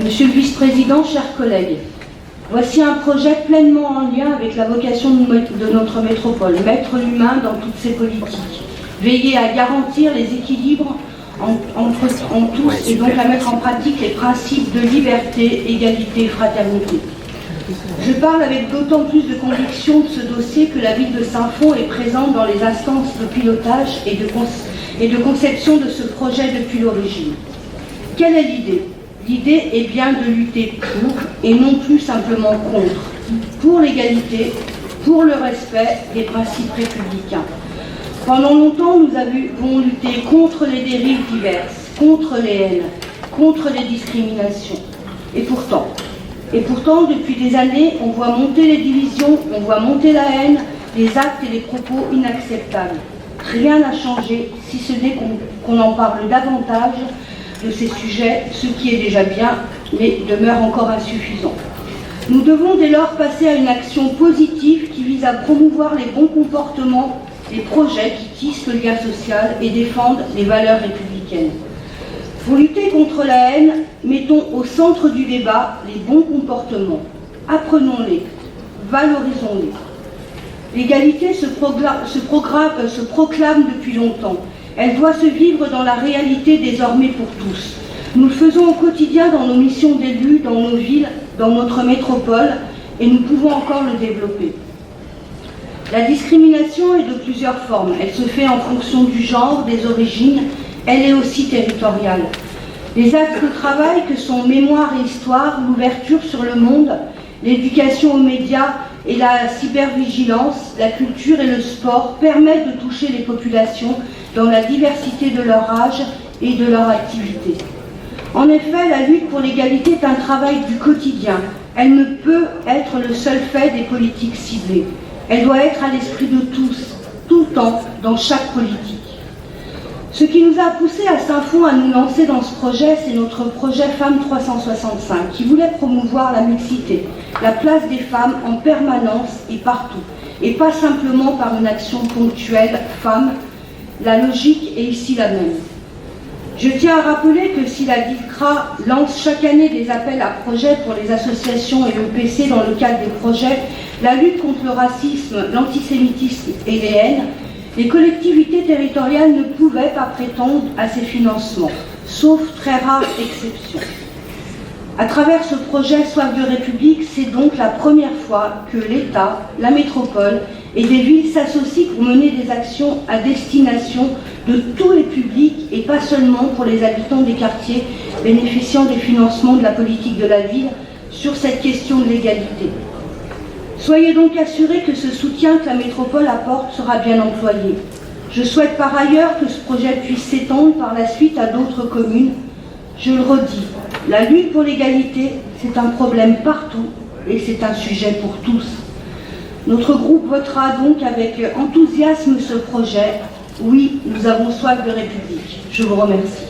Monsieur le vice-président, chers collègues, voici un projet pleinement en lien avec la vocation de notre métropole, mettre l'humain dans toutes ses politiques, veiller à garantir les équilibres en tous et donc à mettre en pratique les principes de liberté, égalité et fraternité. Je parle avec d'autant plus de conviction de ce dossier que la ville de Saint-Fond est présente dans les instances de pilotage et de conception de ce projet depuis l'origine. Quelle est l'idée ? L'idée est bien de lutter pour et non plus simplement contre, pour l'égalité, pour le respect des principes républicains. Pendant longtemps, nous avons lutté contre les dérives diverses, contre les haines, contre les discriminations. Et pourtant, depuis des années, on voit monter les divisions, on voit monter la haine, les actes et les propos inacceptables. Rien n'a changé, si ce n'est qu'on en parle davantage de ces sujets, ce qui est déjà bien, mais demeure encore insuffisant. Nous devons dès lors passer à une action positive qui vise à promouvoir les bons comportements, les projets qui tissent le lien social et défendent les valeurs républicaines. Pour lutter contre la haine, mettons au centre du débat les bons comportements. Apprenons-les, valorisons-les. L'égalité se proclame depuis longtemps. Elle doit se vivre dans la réalité désormais pour tous. Nous le faisons au quotidien dans nos missions d'élus, dans nos villes, dans notre métropole, et nous pouvons encore le développer. La discrimination est de plusieurs formes. Elle se fait en fonction du genre, des origines. Elle est aussi territoriale. Les axes de travail que sont mémoire et histoire, l'ouverture sur le monde, l'éducation aux médias et la cybervigilance, la culture et le sport permettent de toucher les populations dans la diversité de leur âge et de leur activité. En effet, la lutte pour l'égalité est un travail du quotidien. Elle ne peut être le seul fait des politiques ciblées. Elle doit être à l'esprit de tous, tout le temps, dans chaque politique. Ce qui nous a poussé à Saint-Fond à nous lancer dans ce projet, c'est notre projet Femmes 365, qui voulait promouvoir la mixité, la place des femmes en permanence et partout, et pas simplement par une action ponctuelle femmes. La logique est ici la même. Je tiens à rappeler que si la DIFCRA lance chaque année des appels à projets pour les associations et l'EPC dans le cadre des projets, la lutte contre le racisme, l'antisémitisme et les haines, les collectivités territoriales ne pouvaient pas prétendre à ces financements, sauf très rares exceptions. À travers ce projet Soif de République, c'est donc la première fois que l'État, la métropole et des villes s'associent pour mener des actions à destination de tous les publics et pas seulement pour les habitants des quartiers bénéficiant des financements de la politique de la ville sur cette question de l'égalité. Soyez donc assurés que ce soutien que la métropole apporte sera bien employé. Je souhaite par ailleurs que ce projet puisse s'étendre par la suite à d'autres communes. Je le redis, la lutte pour l'égalité, c'est un problème partout et c'est un sujet pour tous. Notre groupe votera donc avec enthousiasme ce projet. Oui, nous avons soif de République. Je vous remercie.